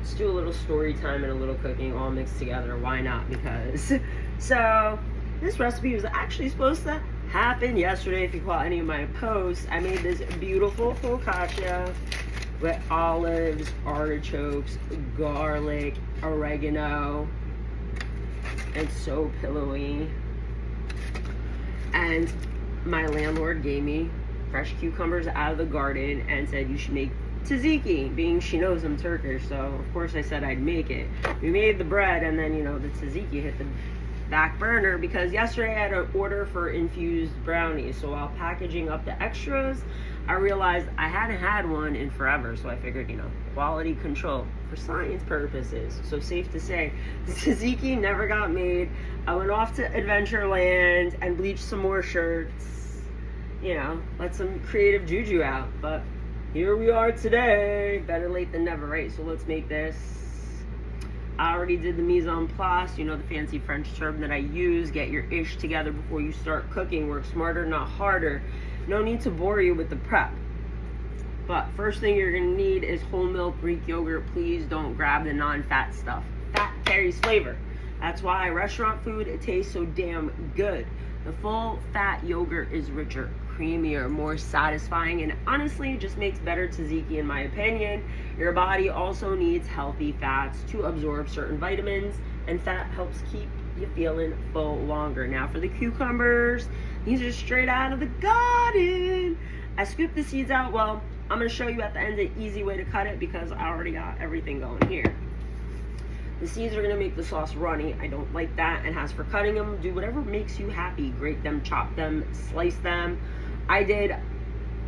let's do a little story time and a little cooking all mixed together. Why not? Because so this recipe was actually supposed to happen yesterday. If you caught any of my posts, I made this beautiful focaccia with olives, artichokes, garlic, oregano. It's so pillowy. And my landlord gave me fresh cucumbers out of the garden and said you should make tzatziki, being she knows I'm Turkish, so of course I said I'd make it. We made the bread, and then the tzatziki hit the back burner because yesterday I had an order for infused brownies. So while packaging up the extras, I realized I hadn't had one in forever, so I figured, quality control for science purposes. So safe to say, the tzatziki never got made. I went off to Adventureland and bleached some more shirts, let some creative juju out. But here we are today. Better late than never, right? So let's make this. I already did the mise en place, the fancy French term that I use. Get your ish together before you start cooking. Work smarter, not harder. No need to bore you with the prep. But first thing you're going to need is whole milk Greek yogurt. Please don't grab the non-fat stuff. Fat carries flavor. That's why restaurant food, it tastes so damn good. The full fat yogurt is richer, creamier, more satisfying, and honestly just makes better tzatziki in my opinion. Your body also needs healthy fats to absorb certain vitamins, and fat helps keep you feeling full longer. Now for the cucumbers, these are straight out of the garden. I scooped the seeds out. Well, I'm going to show you at the end the easy way to cut it because I already got everything going here. The seeds are going to make the sauce runny. I don't like that. And as for cutting them, do whatever makes you happy. Grate them, chop them, slice them. I did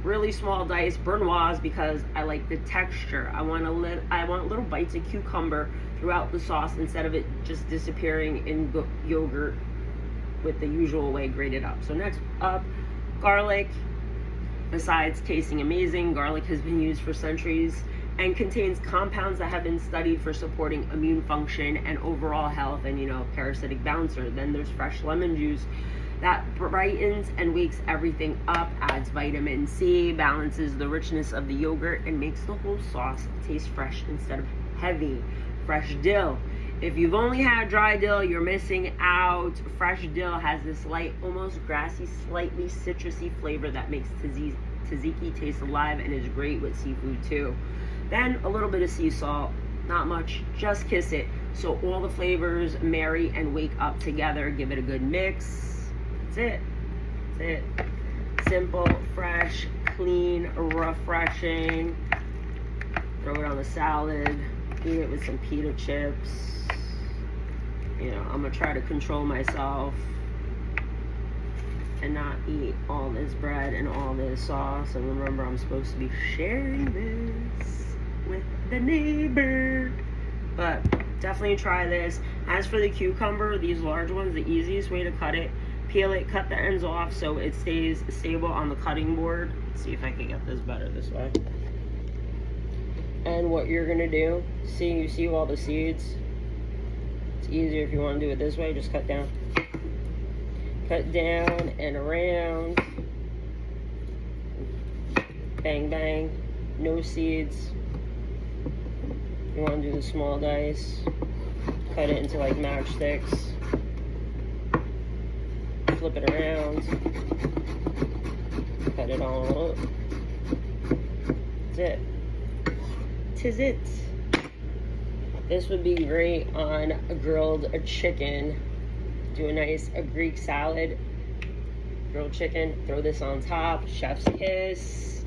really small dice brunoise because I like the texture. I want little bites of cucumber throughout the sauce instead of it just disappearing in yogurt with the usual way grated up. So next up, garlic. Besides tasting amazing, garlic has been used for centuries and contains compounds that have been studied for supporting immune function and overall health and, parasitic bouncer. Then there's fresh lemon juice that brightens and wakes everything up, adds vitamin C, balances the richness of the yogurt, and makes the whole sauce taste fresh instead of heavy. Fresh dill. If you've only had dry dill, you're missing out. Fresh dill has this light, almost grassy, slightly citrusy flavor that makes tzatziki taste alive and is great with seafood too. Then a little bit of sea salt, not much, just kiss it. So all the flavors marry and wake up together. Give it a good mix. That's it. That's it. Simple, fresh, clean, refreshing. Throw it on a salad. Eat it with some pita chips. I'm gonna try to control myself and not eat all this bread and all this sauce. And remember, I'm supposed to be sharing this with the neighbor. But definitely try this. As for the cucumber, these large ones, the easiest way to cut it, peel it, cut the ends off so it stays stable on the cutting board. Let's see if I can get this better this way. And what you're gonna do, you see all the seeds? It's easier if you want to do it this way, just cut down. Cut down and around. Bang, bang. No seeds. You want to do the small dice. Cut it into like matchsticks. Flip it around. Cut it all up. That's it. 'Tis it. This would be great on a grilled chicken. Do a nice Greek salad, grilled chicken, throw this on top, chef's kiss.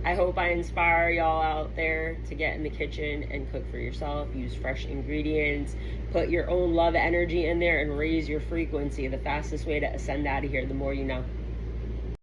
I hope I inspire y'all out there to get in the kitchen and cook for yourself. Use fresh ingredients, put your own love energy in there and raise your frequency. The fastest way to ascend out of here, the more you know.